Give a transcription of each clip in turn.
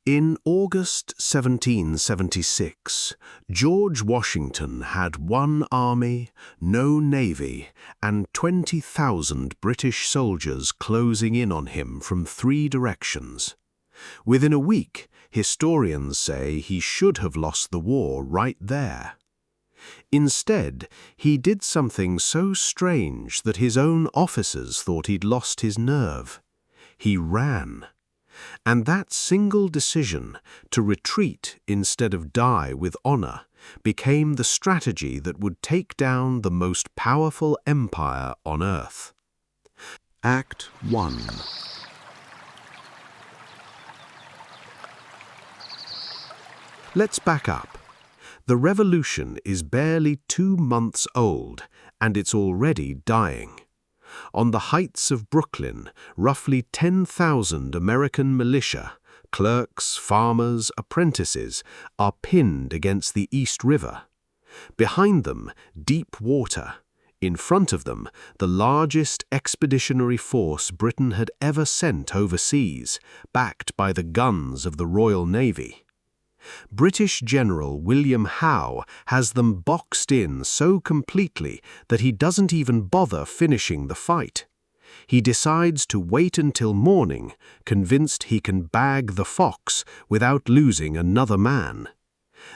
In August 1776, George Washington had one army, no navy, and 20,000 British soldiers closing in on him from 3 directions. Within a week, historians say he should have lost the war right there. Instead, he did something so strange that his own officers thought he'd lost his nerve. He ran. And that single decision, to retreat instead of die with honor, became the strategy that would take down the most powerful empire on earth. Act 1. Let's back up. The revolution is barely 2 months old, and it's already dying. On the heights of Brooklyn, roughly 10,000 American militia, clerks, farmers, apprentices, are pinned against the East River. Behind them, deep water. In front of them, the largest expeditionary force Britain had ever sent overseas, backed by the guns of the Royal Navy. British General William Howe has them boxed in so completely that he doesn't even bother finishing the fight. He decides to wait until morning, convinced he can bag the fox without losing another man.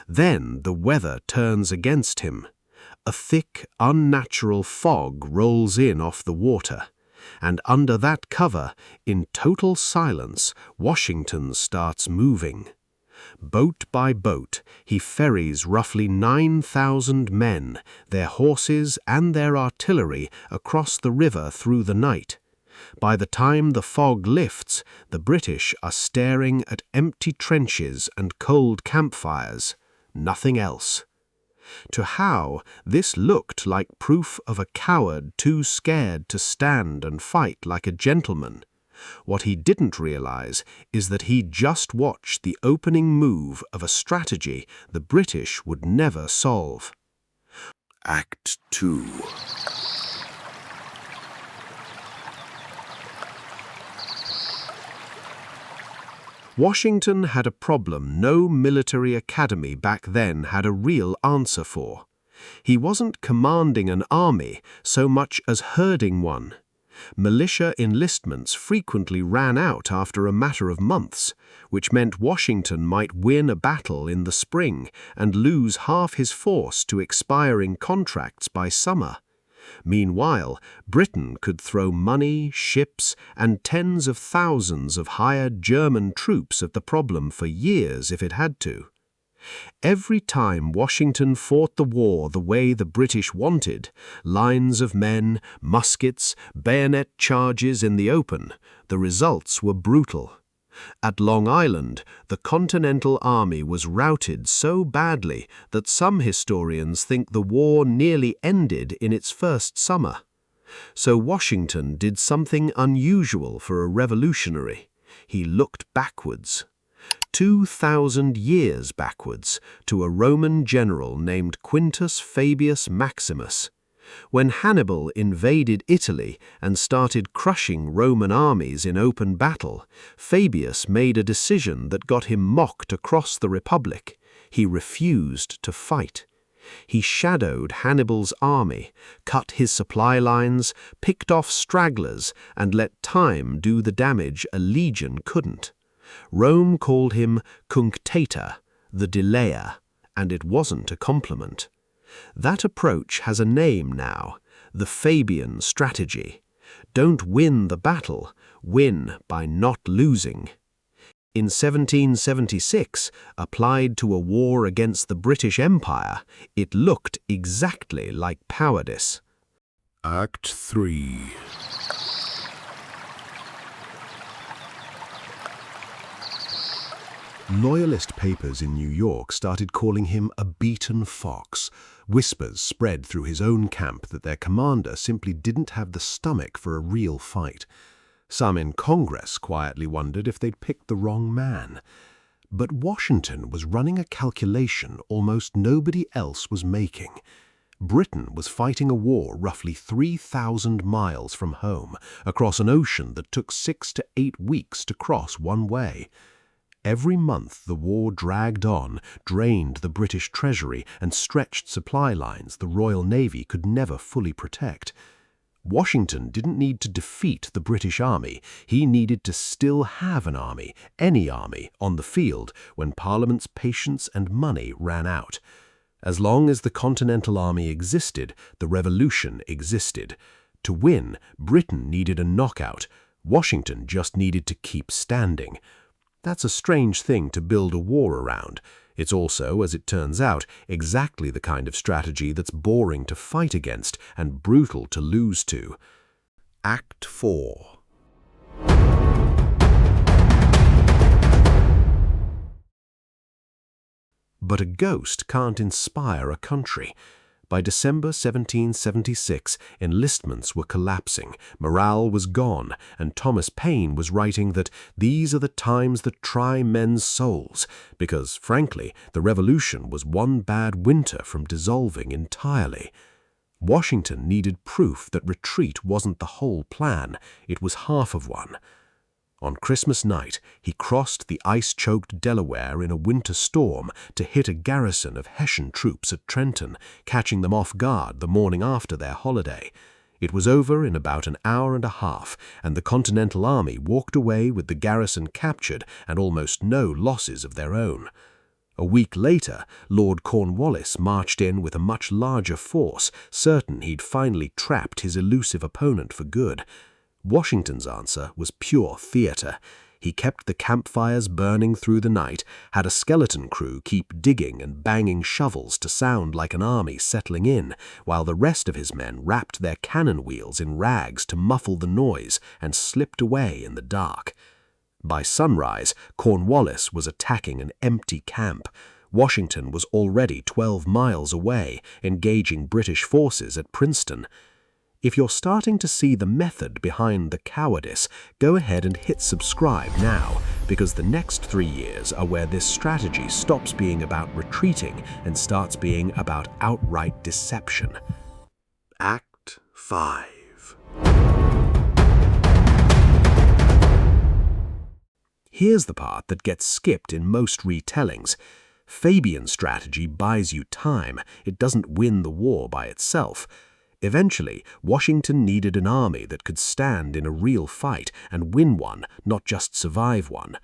Then the weather turns against him. A thick, unnatural fog rolls in off the water, and under that cover, in total silence, Washington starts moving. Boat by boat, he ferries roughly 9,000 men, their horses and their artillery across the river through the night. By the time the fog lifts, the British are staring at empty trenches and cold campfires, nothing else. To Howe, this looked like proof of a coward too scared to stand and fight like a gentleman. What he didn't realize is that he'd just watched the opening move of a strategy the British would never solve. Act 2. Washington had a problem no military academy back then had a real answer for. He wasn't commanding an army so much as herding one. Militia enlistments frequently ran out after a matter of months, which meant Washington might win a battle in the spring and lose half his force to expiring contracts by summer. Meanwhile, Britain could throw money, ships, and tens of thousands of hired German troops at the problem for years if it had to. Every time Washington fought the war the way the British wanted, lines of men, muskets, bayonet charges in the open, the results were brutal. At Long Island, the Continental Army was routed so badly that some historians think the war nearly ended in its first summer. So Washington did something unusual for a revolutionary. He looked backwards. 2,000 years backwards, to a Roman general named Quintus Fabius Maximus. When Hannibal invaded Italy and started crushing Roman armies in open battle, Fabius made a decision that got him mocked across the Republic. He refused to fight. He shadowed Hannibal's army, cut his supply lines, picked off stragglers, and let time do the damage a legion couldn't. Rome called him cunctator, the delayer, and it wasn't a compliment. That approach has a name now, the Fabian strategy. Don't win the battle, win by not losing. In 1776, applied to a war against the British Empire, it looked exactly like cowardice. Act 3. Loyalist papers in New York started calling him a beaten fox. Whispers spread through his own camp that their commander simply didn't have the stomach for a real fight. Some in Congress quietly wondered if they'd picked the wrong man. But Washington was running a calculation almost nobody else was making. Britain was fighting a war roughly 3,000 miles from home, across an ocean that took 6 to 8 weeks to cross one way. Every month the war dragged on, drained the British treasury, and stretched supply lines the Royal Navy could never fully protect. Washington didn't need to defeat the British Army. He needed to still have an army, any army, on the field when Parliament's patience and money ran out. As long as the Continental Army existed, the revolution existed. To win, Britain needed a knockout. Washington just needed to keep standing. That's a strange thing to build a war around. It's also, as it turns out, exactly the kind of strategy that's boring to fight against and brutal to lose to. Act 4. But a ghost can't inspire a country. By December 1776, enlistments were collapsing, morale was gone, and Thomas Paine was writing that these are the times that try men's souls, because, frankly, the revolution was one bad winter from dissolving entirely. Washington needed proof that retreat wasn't the whole plan, it was half of one. On Christmas night, he crossed the ice-choked Delaware in a winter storm to hit a garrison of Hessian troops at Trenton, catching them off guard the morning after their holiday. It was over in about an hour and a half, and the Continental Army walked away with the garrison captured and almost no losses of their own. A week later, Lord Cornwallis marched in with a much larger force, certain he'd finally trapped his elusive opponent for good. Washington's answer was pure theater. He kept the campfires burning through the night, had a skeleton crew keep digging and banging shovels to sound like an army settling in, while the rest of his men wrapped their cannon wheels in rags to muffle the noise and slipped away in the dark. By sunrise, Cornwallis was attacking an empty camp. Washington was already 12 miles away, engaging British forces at Princeton. If you're starting to see the method behind the cowardice, go ahead and hit subscribe now, because the next 3 years are where this strategy stops being about retreating and starts being about outright deception. Act 5. Here's the part that gets skipped in most retellings. Fabian's strategy buys you time. It doesn't win the war by itself. Eventually, Washington needed an army that could stand in a real fight and win one, not just survive one.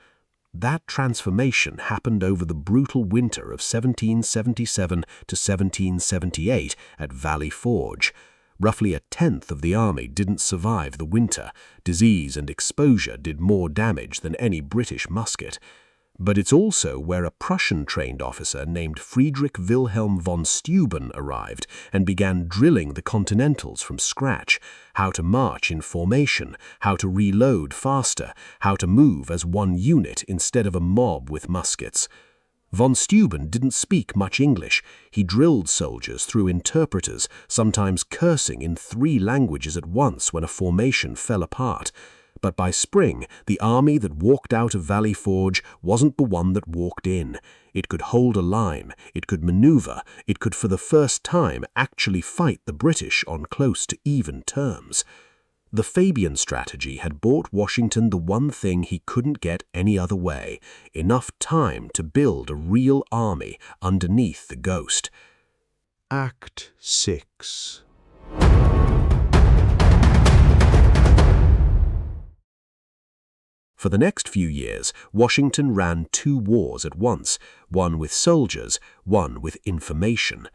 That transformation happened over the brutal winter of 1777 to 1778 at Valley Forge. Roughly a tenth of the army didn't survive the winter. Disease and exposure did more damage than any British musket. But it's also where a Prussian-trained officer named Friedrich von Steuben arrived and began drilling the Continentals from scratch, how to march in formation, how to reload faster, how to move as one unit instead of a mob with muskets. Von Steuben didn't speak much English. He drilled soldiers through interpreters, sometimes cursing in 3 languages at once when a formation fell apart. But by spring, the army that walked out of Valley Forge wasn't the one that walked in. It could hold a line, it could maneuver, it could for the first time actually fight the British on close to even terms. The Fabian strategy had bought Washington the one thing he couldn't get any other way, enough time to build a real army underneath the ghost. Act 6. For the next few years, Washington ran 2 wars at once, one with soldiers, one with information.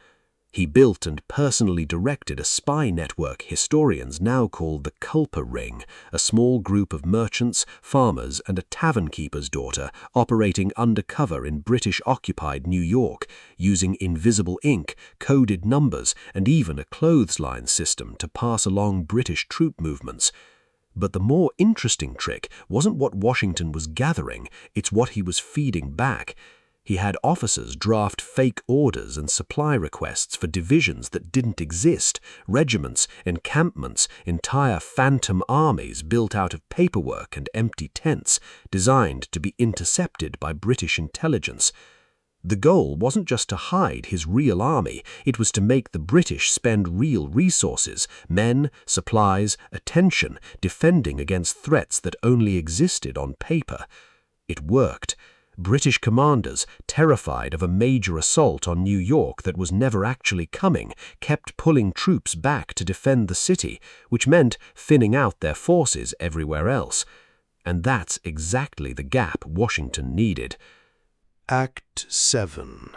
He built and personally directed a spy network historians now call the Culper Ring, a small group of merchants, farmers, and a tavern-keeper's daughter operating undercover in British-occupied New York, using invisible ink, coded numbers, and even a clothesline system to pass along British troop movements. But the more interesting trick wasn't what Washington was gathering, it's what he was feeding back. He had officers draft fake orders and supply requests for divisions that didn't exist, regiments, encampments, entire phantom armies built out of paperwork and empty tents, designed to be intercepted by British intelligence. The goal wasn't just to hide his real army, it was to make the British spend real resources, men, supplies, attention, defending against threats that only existed on paper. It worked. British commanders, terrified of a major assault on New York that was never actually coming, kept pulling troops back to defend the city, which meant thinning out their forces everywhere else. And that's exactly the gap Washington needed. Act 7.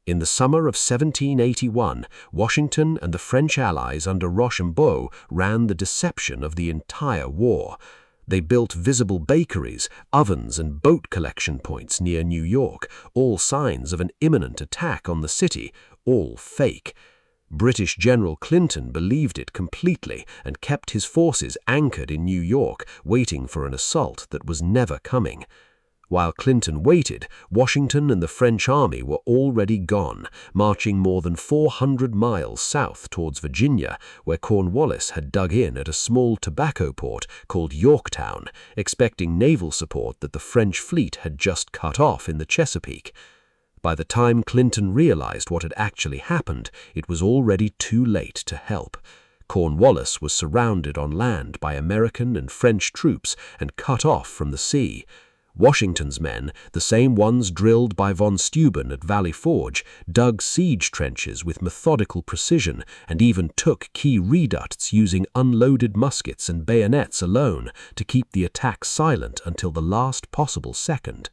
In the summer of 1781, Washington and the French allies under Rochambeau ran the deception of the entire war. They built visible bakeries, ovens, and boat collection points near New York, all signs of an imminent attack on the city, all fake. British General Clinton believed it completely and kept his forces anchored in New York, waiting for an assault that was never coming. While Clinton waited, Washington and the French army were already gone, marching more than 400 miles south towards Virginia, where Cornwallis had dug in at a small tobacco port called Yorktown, expecting naval support that the French fleet had just cut off in the Chesapeake. By the time Clinton realized what had actually happened, it was already too late to help. Cornwallis was surrounded on land by American and French troops and cut off from the sea. Washington's men, the same ones drilled by von Steuben at Valley Forge, dug siege trenches with methodical precision and even took key redoubts using unloaded muskets and bayonets alone to keep the attack silent until the last possible second.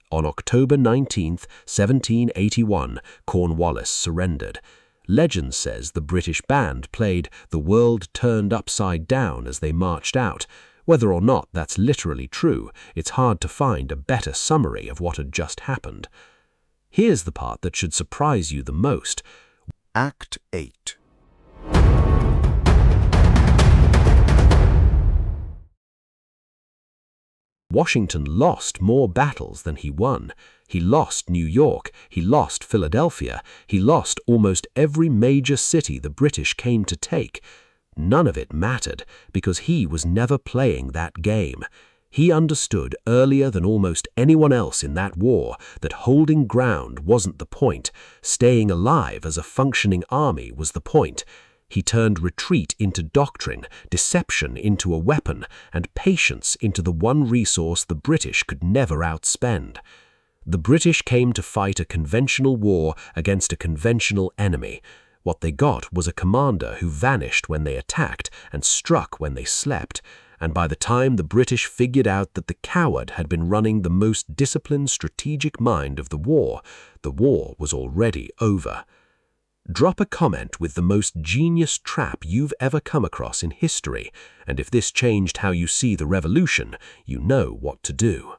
On October 19, 1781, Cornwallis surrendered. Legend says the British band played "The World Turned Upside Down" as they marched out. Whether or not that's literally true, it's hard to find a better summary of what had just happened. Here's the part that should surprise you the most. Act 8. Washington lost more battles than he won. He lost New York, he lost Philadelphia, he lost almost every major city the British came to take. None of it mattered, because he was never playing that game. He understood earlier than almost anyone else in that war that holding ground wasn't the point. Staying alive as a functioning army was the point. He turned retreat into doctrine, deception into a weapon, and patience into the one resource the British could never outspend. The British came to fight a conventional war against a conventional enemy. What they got was a commander who vanished when they attacked and struck when they slept, and by the time the British figured out that the coward had been running the most disciplined strategic mind of the war was already over. Drop a comment with the most genius trap you've ever come across in history, and if this changed how you see the revolution, you know what to do.